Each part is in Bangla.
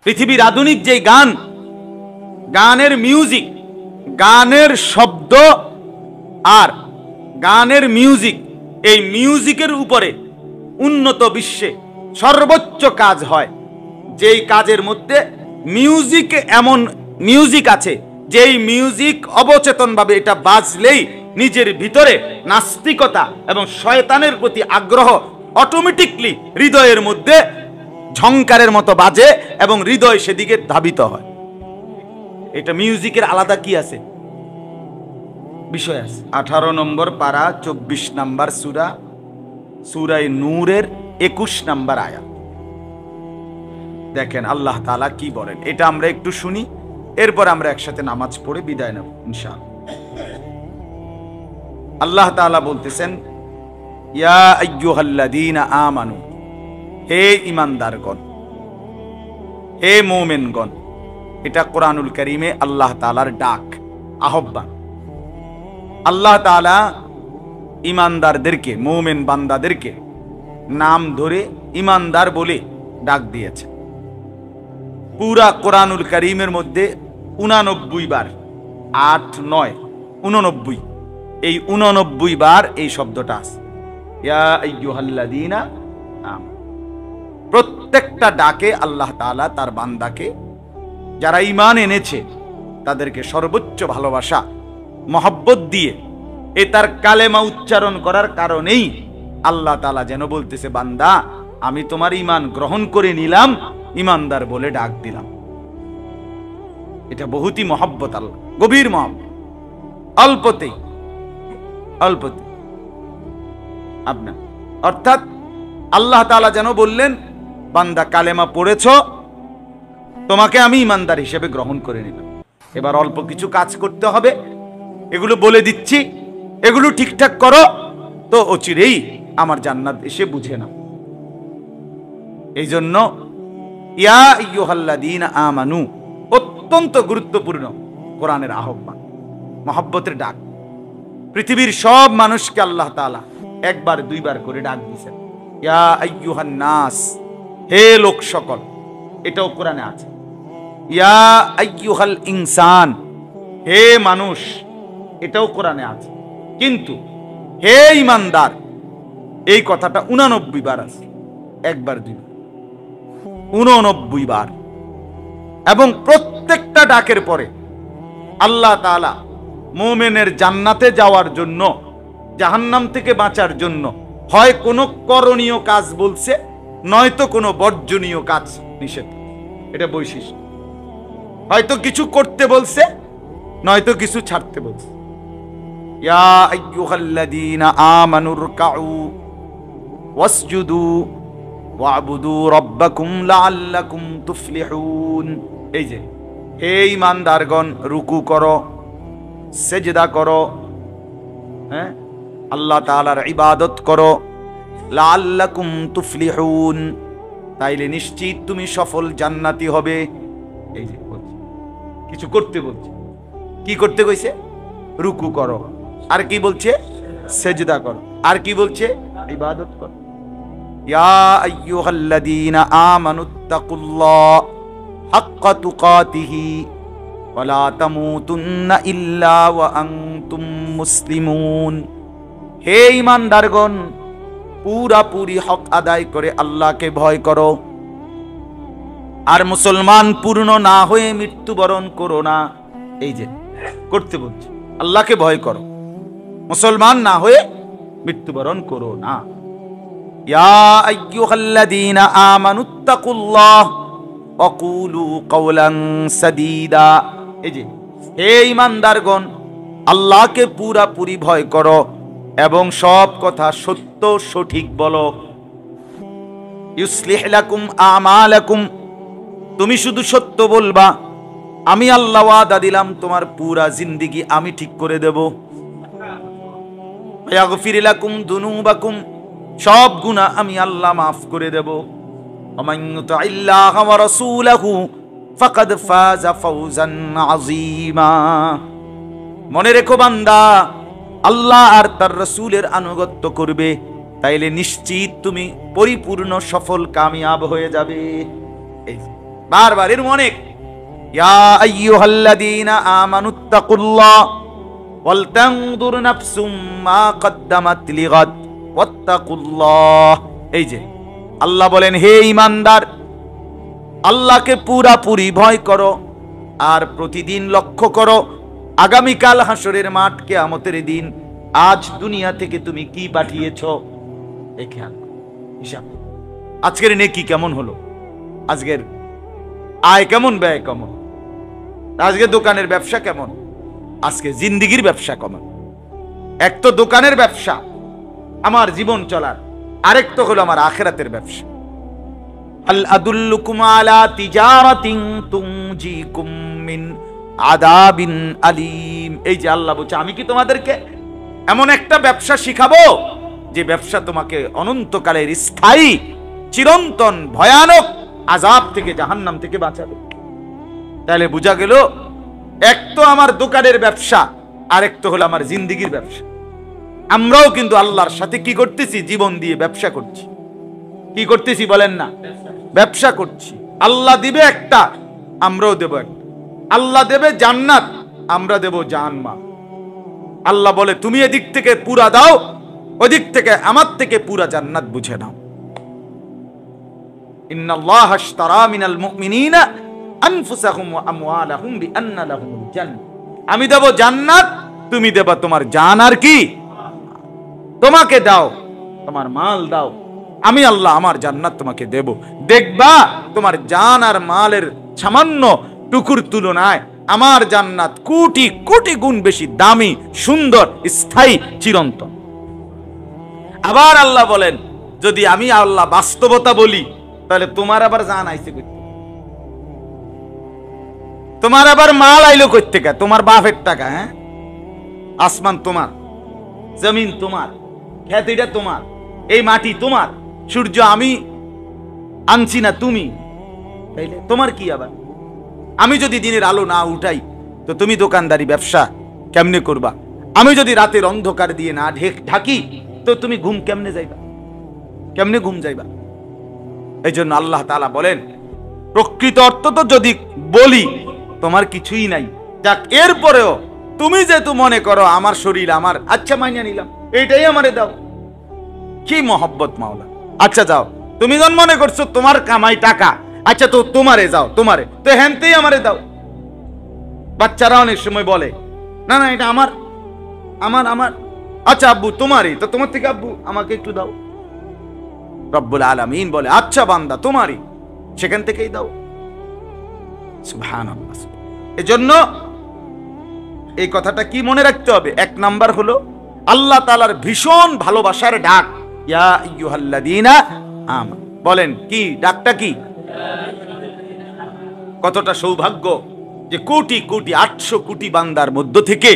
পৃথিবীর আধুনিক যে গান, গানের মিউজিক, গানের শব্দ আর গানের মিউজিক, এই মিউজিকের উপরে উন্নত বিশ্বে সর্বোচ্চ কাজ হয়। যেই কাজের মধ্যে মিউজিক, এমন মিউজিক আছে যেই মিউজিক অবচেতনভাবে এটা বাজলেই নিজের ভিতরে নাস্তিকতা এবং শয়তানের প্রতি আগ্রহ অটোমেটিকলি হৃদয়ের মধ্যে ঝংকারের মতো বাজে এবং হৃদয় সেদিকে ধাবিত হয়। এটা মিউজিকের আলাদা কি আছে, বিষয় আছে। 18 নম্বর পারা 24 নম্বর সূরা, সূরা নূরের 21 নম্বর আয়াত। দেখেন আল্লাহ তাআলা কি বলেন, এটা আমরা একটু শুনি, এরপর আমরা একসাথে নামাজ পড়ে বিদায় নেব ইনশাআল্লাহ। আল্লাহ তাআলা বলতেছেন, ইয়া আইয়ুহাল্লাযীনা আমানু, হে ঈমানদারগণ, হে মুমিনগণ। এটা কোরআনুল কারীমে আল্লাহ তাআলার ডাক, আহ্বান। আল্লাহ তাআলা ঈমানদারদেরকে, মুমিন বান্দাদেরকে নাম ধরে ঈমানদার বলে ডাক দিয়েছে। পুরা কোরআনুল কারীমের মধ্যে 89 বার, 8, 9, 89, এই 89 বার এই শব্দটা আছে, ইয়া আইয়ুহাল্লাযীনা আমানু। প্রত্যেকটা ডাকে আল্লাহ তাআলা তার বান্দাকে, যারা ঈমান এনেছে তাদেরকে সর্বোচ্চ ভালোবাসা মহব্বত দিয়ে তার কালেমা উচ্চারণ করার কারণেই আল্লাহ তাআলা যেন বলতেছে, বান্দা আমি তোমার ঈমান গ্রহণ করে নিলাম, ঈমানদার বলে ডাক দিলাম। এটা বহুতই মহব্বত, আল্লাহ গভীর মহব্বত, অল্পতে আপনার, অর্থাৎ আল্লাহ তাআলা যেন বললেন, বান্দা কালেমা পড়েছ, তোমাকে আমি ঈমানদার হিসেবে গ্রহণ করে নিলাম। এবার অল্প কিছু কাজ করতে হবে, এগুলো বলে দিচ্ছি, এগুলো ঠিকঠাক করো, তো অচিরেই আমার জান্নাত এসে বুঝে না। এই জন্য ইয়া আইয়ুহাল্লাযীনা আমানু অত্যন্ত গুরুত্বপূর্ণ কোরআনের আহ্বান, মহব্বতের ডাক। পৃথিবীর সব মানুষকে আল্লাহ তাআলা একবার দুইবার করে ডাক দিয়েছেন, ইয়া আইয়ুহান নাস, হে লোক সকল, এটাও কোরআনে আছে। ইয়া আইয়ুহাল ইনসান, হে মানুষ, এটাও কোরআনে আছে। কিন্তু হে ঈমানদার, এই কথাটা 89 বার আছে, একবার দুইবার, 89 বার। এবং প্রত্যেকটা ডাকের পরে আল্লাহ তাআলা মুমিনের জান্নাতে যাওয়ার জন্য, জাহান্নাম থেকে বাঁচার জন্য হয় কোনো করণীয় কাজ বলছে, নয়তো কোনো বর্জনীয় কাজ নিষেধ। এটা বৈশিষ্ট্য, হয়তো কিছু করতে বলছে, নয়তো কিছু ছাড়তে বলছে। ইয়া আইয়ুহাল্লাযীনা আমানুর রুকউ ওয়াসজুদু ওয়াবুদু রাব্বাকুম লাআল্লাকুম তুফলিহুন। এই যে, হে ঈমানদারগণ, রুকু করো, সেজদা করো, হ্যাঁ, আল্লাহ তাআলার ইবাদত করো, লাআল্লাকুম তুফলিহুন, তাইলে নিশ্চিত তুমি সফল জান্নাতি হবে। এই যে কিছু করতে বলছে, কি করতে কইছে? রুকু করো, আর কি বলছে? সেজদা করো, আর কি বলছে? ইবাদত করো। ইয়া আইয়ুহাল্লাযীনা আমানুত্তাকুল্লাহ হাক্কা তুকাতিহি ওয়া লা তামুতুন্না ইল্লা ওয়া আনতুম মুসলিমুন। হে ঈমানদারগণ, পুরাপুরি হক আদায় করে আল্লাহকে ভয় করো, আর মুসলমান পূর্ণ না হয়ে মৃত্যুবরণ করো না। এই যে করতে বলছে, আল্লাহকে ভয় করো, মুসলমান না হয়ে মৃত্যুবরণ করো না। ইয়া আইয়ুহাল্লাযীনা আমানুত্তাকুল্লাহ ওয়া কুলু কাওলান সাদীদা। এই যে, হে ঈমানদারগণ, আল্লাহকে পুরাপুরি ভয় করো এবং সব কথা সত্য সঠিক বলো। ইউসলিহ লাকুম আমালাকুম, তুমি শুধু সত্য বলবা, আমি আল্লাহ ওয়াদা দিলাম তোমার পুরা জিন্দেগি আমি ঠিক করে দেব। ইয়াগফির লাকুম যুনুবাকুম, সব গুনাহ আমি আল্লাহ মাফ করে দেব। ওমান ইউতিল্লাহ ওয়া রাসূলাহু ফাকাদ ফাযা ফাওজান আযীমা। মনে রেখো বান্দা, আল্লাহ আর তার রাসূলের আনুগত্য করবে, তাইলে নিশ্চিত তুমি পরিপূর্ণ সফল কামিয়াব হয়ে যাবে। এই বারবার এর অনেক, ইয়া আইয়ুহাল্লাযীনা আমানুত্তাকুল্লাহ ওয়াল তানজুর নাফসুম মা কদ্দামাত লিগাদ ওয়াত্তাকুল্লাহ। এই যে আল্লাহ বলেন, হে ঈমানদার, আল্লাহকে পুরাপুরি ভয় করো আর প্রতিদিন লক্ষ্য করো আগামীকাল হাসরের মাঠ, কিয়ামতের দিন, আজ দুনিয়া থেকে তুমি কি পাঠিয়েছো। দেখে হিসাব, আজকের নেকি কেমন হলো, আজকের আয় কেমন, ব্যয় কেমন, আজকে দোকানের ব্যবসা কেমন, আজকে জিন্দিগির ব্যবসা কেমন। এক তো দোকানের ব্যবসা আমার জীবন চলার, আরেক তো হলো আমার আখিরাতের ব্যবসা। আল আদুল্লুকুম আলা তিজারাতিন তুনজিকুম মিন আযাবিন আলীম। এই যে আল্লাহ বলছে, আমি কি তোমাদেরকে এমন একটা ব্যবসা শিখাবো যে ব্যবসা তোমাকে অনন্তকালের স্থায়ী চিরন্তন ভয়ানক আযাব থেকে, জাহান্নাম থেকে বাঁচাবে। তাহলে বোঝা গেল, এক তো আমার দোকানের ব্যবসা, আরেক তো হলো আমার জিন্দিগির ব্যবসা। আমরাও কিন্তু আল্লাহর সাথে কি করতেছি, জীবন দিয়ে ব্যবসা করছি। কি করতেছি বলেন না, ব্যবসা করছি। আল্লাহ দিবে একটা, আমরাও দেব একটা। আল্লাহ দেবে জান্নাত, আমরা দেব জাহান্নাম। আল্লাহ বলে, তুমি এদিক থেকে পুরা দাও, ওদিক থেকে আমার থেকে পুরা জান্নাত বুঝে নাও। ইন্নাল্লাহ আশতারা মিনাল মুমিনিনা আনফুসাহুম ওয়া আমওয়ালাহুম বিআন্না লাহুমুল জান্নাহ। আমি দেব জান্নাত, তুমি দেবা তোমার জান আর কি, তোমাকে দাও, তোমার মাল দাও, আমি আল্লাহ আমার জান্নাত তোমাকে দেব। দেখবা তোমার জান আর মালের সামান্য টুকুর তুলনায় আমার জান্নাত কোটি কোটি গুণ বেশি দামি, সুন্দর, স্থায়ী, চিরন্তন। আবার আল্লাহ বলেন, যদি আমি আল্লাহ বাস্তবতা বলি, তাহলে তোমার আবার জান আইছে কই, তোমার আবার মাল আইলো কই থেকে, তোমার বাপের টাকা। হ্যাঁ, আসমান তোমার, জমিন তোমার, খেতিটা তোমার, এই মাটি তোমার, সূর্য আমি আনছি না, তুমি, তাইলে তোমার কি আবার? আমি যদি দিনের আলো না উঠাই, তো তুমি দোকানদারি ব্যবসা কেমনে করবা? আমি যদি রাতের অন্ধকার দিয়ে না ঢাকি, তো তুমি ঘুম কেমনে যাইবা, কেমনে ঘুম যাইবা? এই জন্য আল্লাহ তাআলা বলেন, প্রকৃত অর্থ তো যদি বলি তোমার কিছুই নাই, যাক, এরপরেও তুমি যেহেতু মনে করো আমার শরীর আমার, আচ্ছা মাইনা নিলাম, এইটাই আমারে দাও। কি মহব্বত মাওলা। আচ্ছা যাও, তুমি যখন মনে করছো তোমার কামাই টাকা, আচ্ছা তো তোমারে যাও, তোমারে তো হেনতেই আমারে দাও। বাচ্চারা অনেক সময় বলে, না না এটা আমার আমার আমার আচ্ছা আব্বু তোমারই, তো তোমার থেকে আব্বু আমাকে একটু দাও। রব্বুল আলামিন বলে, আচ্ছা বান্দা তোমারই, সেখান থেকেই দাও। সুবহানাল্লাহ। এজন্য এই কথাটা কি মনে রাখতে হবে? এক নাম্বার হলো আল্লাহ তাআলার ভীষণ ভালোবাসার ডাক, ইয়া আইয়ুহাল্লাযীনা আমানু। বলেন কি ডাকটা কি? কতটা সৌভাগ্য যে কোটি কোটি 800 কোটি বান্দার মধ্য থেকে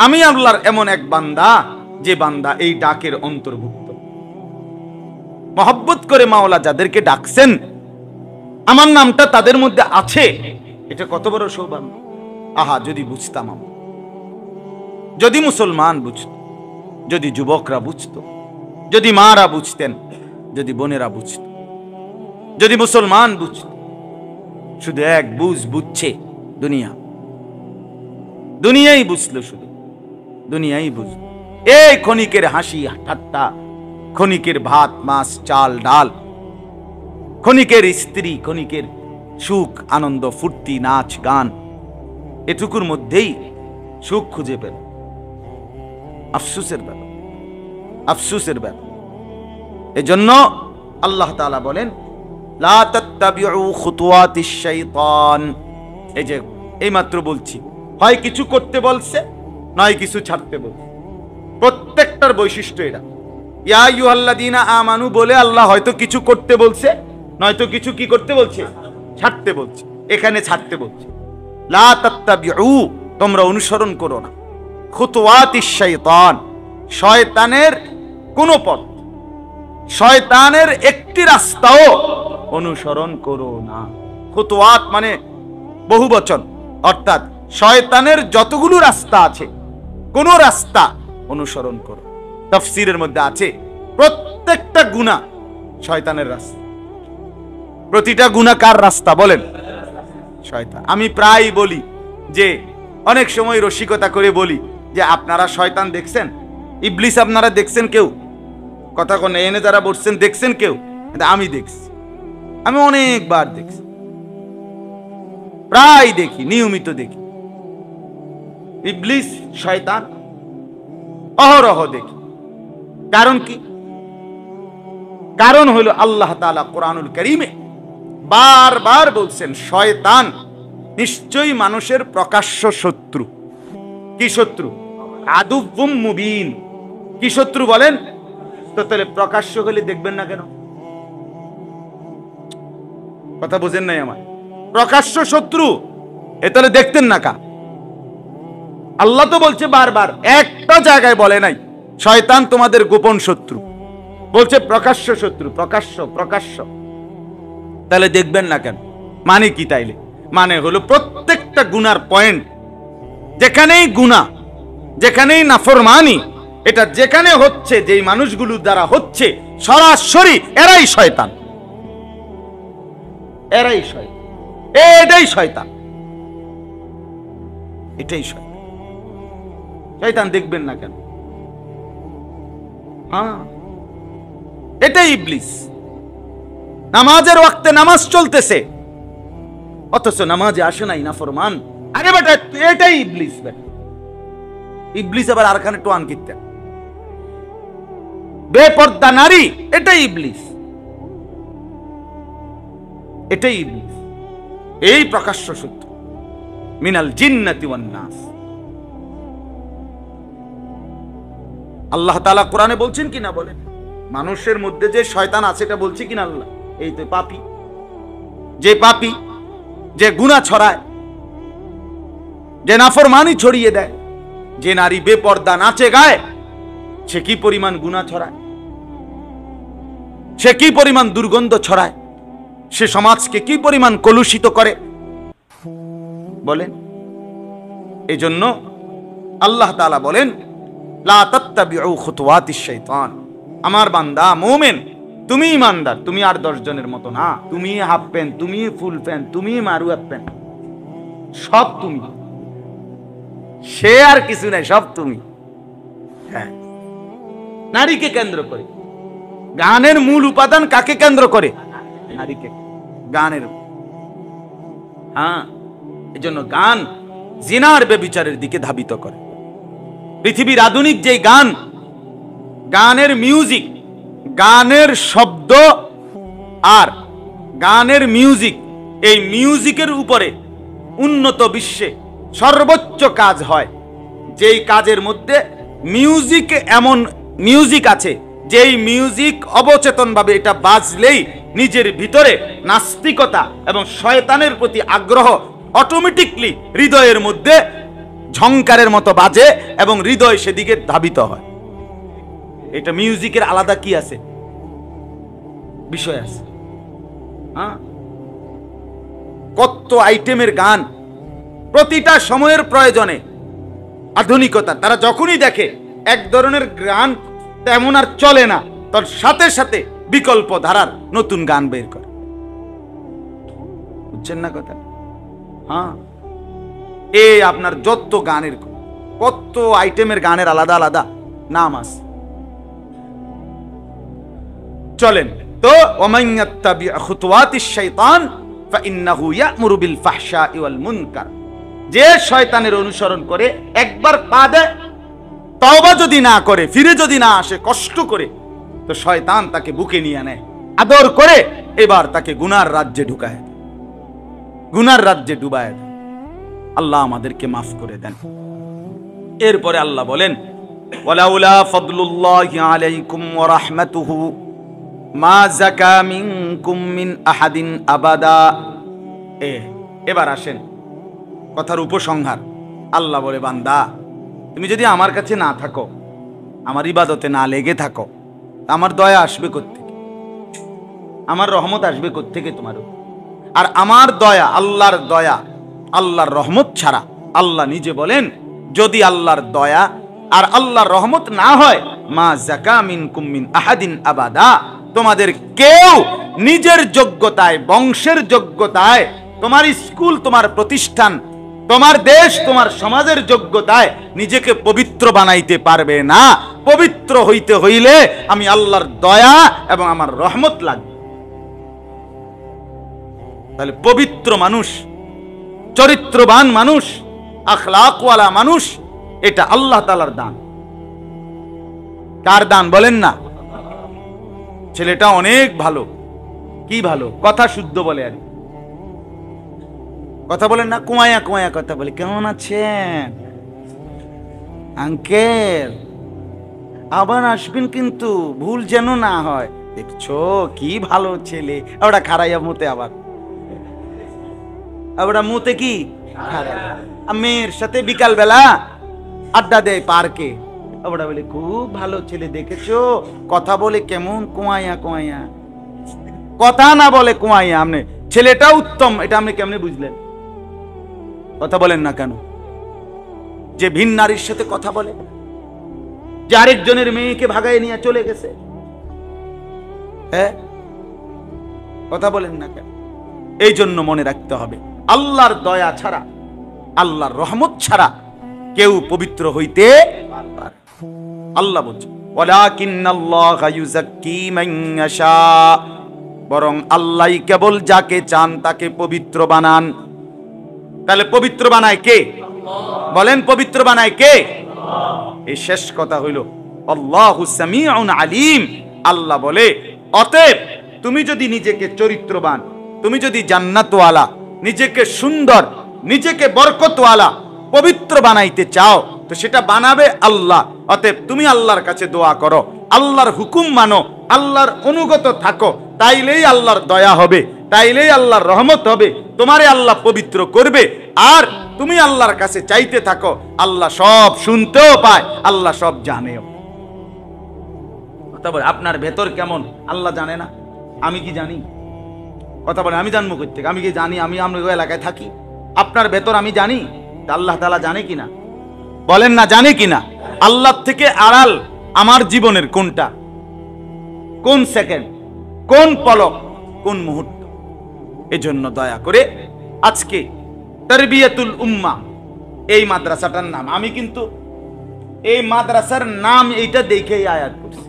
আমি আল্লাহর এমন এক বান্দা, যে বান্দা এই ডাকের অন্তর্ভুক্ত। মহব্বত করে মাওলা যাদেরকে ডাকছেন, আমার নামটা তাদের মধ্যে আছে, এটা কত বড় সৌভাগ্য। আহা, যদি বুঝতাম, যদি মুসলমান বুঝত, যদি যুবকরা বুঝত, যদি মারা বুঝতেন, যদি বোনেরা বুঝত, যদি মুসলমান বুঝত। শুধু এক বুঝছে দুনিয়া, দুনিয়াই বুঝলো, শুধু দুনিয়াই বুঝলো। এই ক্ষণিকের হাসি ঠাট্টা, ক্ষণিকের ভাত মাছ চাল ডাল, ক্ষণিকের স্ত্রী, ক্ষণিকের সুখ আনন্দ ফুর্তি নাচ গান, এটুকুর মধ্যেই সুখ খুঁজে পেল। আফসোসের ব্যাপার, আফসোসের ব্যাপার। এজন্য আল্লাহ তাআলা বলেন, লা তাত্তাবিউ খুতুওয়াতিশ শাইতান। এই যে এইমাত্র বলছি, হয় কিছু করতে বলছে, নয় কিছু ছাড়তে বলছে। প্রত্যেকটার বৈশিষ্ট্য এটা। ইয়া আইয়ুহাল্লাযীনা আমানু বলে আল্লাহ হয়তো কিছু করতে বলছে, নয়তো কিছু কি করতে বলছে, ছাড়তে বলছে। এখানে ছাড়তে বলছে, লা তাত্তাবিউ, তোমরা অনুসরণ করো না, খুতুওয়াতিশ শাইতান, শয়তানের কোন পথ, শয়তানের একটি রাস্তাও অনুসরণ করো না। খুতুওয়াত মানে বহুবচন, অর্থাৎ শয়তানের যতগুলো রাস্তা আছে, কোন রাস্তা অনুসরণ করো। তাফসীরের মধ্যে আছে প্রত্যেকটা গুনাহ শয়তানের রাস্তা, প্রতিটা গুনাহ কার রাস্তা বলেন? শয়তান। আমি প্রায় বলি যে অনেক সময় রসিকতা করে বলি যে আপনারা শয়তান দেখছেন? ইবলিস আপনারা দেখছেন কেউ? কথা কোন এনে যারা বসছেন দেখছেন কেউ? আমি দেখছি, আমি অনেকবার দেখছি, প্রায় দেখি, নিয়মিত দেখি। ইবলিস শয়তান অহরহ দেখি। কারণ কি? কারণ হলো আল্লাহ তাআলা কোরআনুল কারীমে বারবার বলছেন শয়তান নিশ্চয়ই মানুষের প্রকাশ্য শত্রু। কি শত্রু? আদুউম মুবিন। কি শত্রু বলেন? তো তাহলে প্রকাশ্য হলে দেখবেন না কেন? কথা বুঝেন নাই আমার? প্রকাশ্য শত্রু, এ তাহলে দেখতেন না কা? আল্লাহ তো বলছে বারবার, একটা জায়গায় বলে নাই শয়তান তোমাদের গোপন শত্রু, বলছে প্রকাশ্য শত্রু। প্রকাশ্য প্রকাশ্য, তাহলে দেখবেন না কেন? মানে কি তাইলে? মানে হলো প্রত্যেকটা গুনার পয়েন্ট, যেখানেই গুনাহ, যেখানেই নাফরমানি, এটা যেখানে হচ্ছে, যেই মানুষগুলো দ্বারা হচ্ছে, সরাসরি এরাই শয়তান, এরাই শয়তান, এটাই শয়তান, এটাই শয়তান। শয়তান দেখবেন না কেন? হ্যাঁ, এটাই ইবলিস। নামাজের ওয়াক্তে নামাজ চলতেছে, অথচ নামাজে আসে নাই নাফরমান। আরে বেটা, এটাই ইবলিস। বেটা ইবলিস আবার আরখানে টোয়ান কিনতেন, বেপর্দা নারী, এটাই ইবলিস, এটাই ইবলিস। এই প্রকাশ্য শত্রু মিনাল জিন্নাতি ওয়ান নাস। আল্লাহ তাআলা কোরআনে বলছেন কিনা বলেন? মানুষের মধ্যে যে শয়তান আছে এটা বলছে কিনা আল্লাহ? এই তো পাপী, যে পাপী, যে গুনাহ ছড়ায়, যে নাফরমানি ছড়িয়ে দেয়, যে নারী বেপর্দা নাচে গায়, সে কি পরিমাণ গুনাহ ছড়ায়, সে কি পরিমাণ দুর্গন্ধ ছড়ায়, সে সমাজকে কি পরিমাণ কলুষিত করে বলেন? এজন্য আল্লাহ তাআলা বলেন লা তাত্তাবিউ খুতুওয়াতিশ শাইতান। আমার বান্দা মুমিন, তুমি ইমানদার, তুমি আর 10 জনের মতো না। তুমি হাফ প্যান্ট, তুমি ফুল প্যান্ট, তুমি মারুয়া প্যান্ট, সব তুমি, সে আর কিছু নাই, সব তুমি। হ্যাঁ, নারীকে কেন্দ্র করে। গানের মূল উপাদান কাকে কেন্দ্র করে? নারীকে, গানের। হ্যাঁ, এজন্য গান জিনার বেবিচারের দিকে ধাবিত করে। পৃথিবীর আধুনিক যে গান, গানের মিউজিক, গানের শব্দ আর গানের মিউজিক, এই মিউজিকের উপরে উন্নত বিশ্বে সর্বোচ্চ কাজ হয়। যেই কাজের মধ্যে মিউজিক, এমন মিউজিক আছে যেই মিউজিক অবচেতনভাবে এটা বাজলেই নিজের ভিতরে নাস্তিকতা এবং শয়তানের প্রতি আগ্রহ অটোমেটিকলি হৃদয়ের মধ্যে ঝংকারের মতো বাজে এবং হৃদয় সেদিকে ধাবিত হয়। এটা মিউজিকের আলাদা কি আছে? বিষয় আছে। হ্যাঁ, কত আইটেমের গান, প্রতিটা সময়ের প্রয়োজনে আধুনিকতা। তারা যখনই দেখে এক ধরনের গান তেমন আর চলে না, তার সাথে সাথে বিকল্প ধারার নতুন গান বের করে। বুঝছেন না কথা? হ্যাঁ, এই আপনার যত গানের, কত আইটেমের গানের আলাদা আলাদা নাম আছে। চলেন তো, ওমান ইয়াত্তাবি খুতুওয়াতিশ শাইতান ফাইন্নাহু ইয়া'মুরু বিল ফাহশাই ওয়াল মুনকার। যে শয়তানের অনুসরণ করে, একবার পা দেয়, তওবা যদি না করে, ফিরে যদি না আসে কষ্ট করে, তো শয়তান তাকে বুকে নিয়ে নেয়, আদর করে এবার তাকে গুনার রাজ্যে ঢুকায়, গুনার রাজ্যে ডুবায় দেয়। আল্লাহ আমাদেরকে মাফ করে দেন। এরপরে আল্লাহ বলেন ওয়ালাউলা ফাদলুল্লাহি আলাইকুম ওয়া রাহমাতুহু মা যাকা মিনকুম মিন আহাদিন আবাদা। এবার আসেন কথার উপসংহার। আল্লাহ বলে, বান্দা তুমি যদি আমার কাছে না থাকো, আমার ইবাদতে না লেগে থাকো, আমার দয়া আসবে কোত্থেকে? আমার রহমত আসবে কোত্থেকে তোমার? আর আমার দয়া, আল্লাহর দয়া, আল্লাহর রহমত ছাড়া, আল্লাহ নিজে বলেন যদি আল্লাহর দয়া আর আল্লাহর রহমত না হয়, মা যাকা মিনকুম মিন আহাদিন আবাদা, তোমাদের কেউ নিজের যোগ্যতায়, বংশের যোগ্যতায়, তোমার স্কুল, তোমার প্রতিষ্ঠান, তোমার দেশ, তোমার সমাজের যোগ্যতায় নিজেকে পবিত্র বানাইতে পারবে না। পবিত্র হইতে হইলে আমি আল্লাহর দয়া এবং আমার রহমত লাগবে। তাহলে পবিত্র মানুষ, চরিত্রবান মানুষ, আখলাকওয়ালা মানুষ, এটা আল্লাহ তাআলার দান। কার দান বলেন না? ছেলেটা অনেক ভালো। কি ভালো? কথা শুদ্ধ বলে, আর কথা বলেন না, কুমায়া কুমায়া কথা বলে। কেমন আছেন আঙ্কেল? আবার আসবেন কিন্তু, ভুল যেন না হয়। দেখছো কি ভালো ছেলে। ওটা খারাইয়া মুতে, আবার ওটা মুতে কি মেয়ের সাথে বিকাল বেলা আড্ডা দেয় পার্কে। ওটা বলে খুব ভালো ছেলে, দেখেছো কথা বলে কেমন কুমায়া কুমায়া, কথা না বলে কুমাইয়া। আপনি ছেলেটা উত্তম, এটা আপনি কেমনে বুঝলেন? কথা বলেন না কেন? যে ভিন নারীর সাথে কথা বলে, যে আরেকজনের মেয়েকে ভাগায় নিয়ে চলে গেছে, হ্যাঁ, কথা বলেন না কেন? এই জন্য মনে রাখতে হবে, আল্লাহর দয়া ছাড়া, আল্লাহর রহমত ছাড়া কেউ পবিত্র হইতে পারে। আল্লাহ বলছে ওয়ালাকিন্নাল্লাহা ইউযাক্কি মান ইয়াশা, বরং আল্লাহই কেবল যাকে চান তাকে পবিত্র বানান। তাহলে পবিত্র বানায় কে? বলেন, পবিত্র বানায় কে? এই শেষ কথা হইল আল্লাহু সামিউন আলিম। আল্লাহ বলে, অতএব তুমি যদি নিজেকে চরিত্রবান, তুমি যদি জান্নাতওয়ালা, নিজেকে সুন্দর, নিজেকে বরকতওয়ালা, পবিত্র বানাইতে চাও, তো সেটা বানাবে আল্লাহ। অতএব তুমি আল্লাহর কাছে দোয়া করো, আল্লাহর হুকুম মানো, আল্লাহর অনুগত থাকো, তাইলেই আল্লাহর দয়া হবে, তাইলেই আল্লাহর রহমত হবে, তোমারে আল্লাহ পবিত্র করবে। আর তুমি আল্লাহর কাছে চাইতে থাকো, আল্লাহ সব শুনতেও পায়, আল্লাহ সব জানেও। কথা বলে, আপনার ভেতর কেমন আল্লাহ জানে না? আমি কি জানি? কথা বলে, আমি জানবো কই থেকে? আমি কি জানি? আমি আমার এলাকায় থাকি, আপনার ভেতর আমি জানি, আল্লাহ তাআলা জানে কিনা? বলেন না, জানে কিনা? আল্লাহ থেকে আড়াল আমার জীবনের কোনটা, কোন সেকেন্ড, কোন পলক, কোন মুহূর্ত? এজন্য দয়া করে আজকে তারবিয়াতুল উম্মাহ এই মাদ্রাসাটার নাম, আমি কিন্তু এই মাদ্রাসার নাম এইটা দেখেই আয়াত করছি।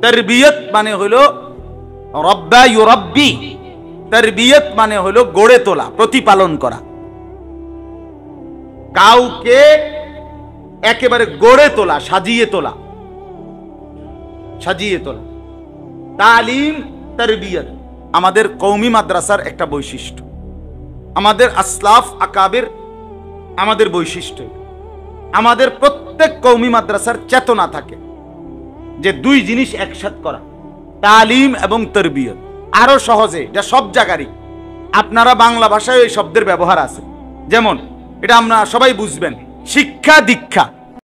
তারবিয়ত মানে হলো রব্বা ইউরাব্বি, তারবিয়ত মানে হলো গড়ে তোলা, প্রতিপালন করা, কাউকে একেবারে গড়ে তোলা, সাজিয়ে তোলা, সাজিয়ে তোলা। তালিম, তারবিয়ত আমাদের কওমি মাদ্রাসার একটা বৈশিষ্ট্য, আমাদের আসলাফ আকাবের আমাদের বৈশিষ্ট্য। আমাদের প্রত্যেক কওমি মাদ্রাসার চেতনা থাকে যে দুই জিনিস একসাথে করা, তালিম এবং তারবিয়ত। আরো সহজে, এটা সব জায়গারই, আপনারা বাংলা ভাষায় এই শব্দের ব্যবহার আছে, যেমন এটা আমরা সবাই বুঝবেন, শিক্ষা দীক্ষা।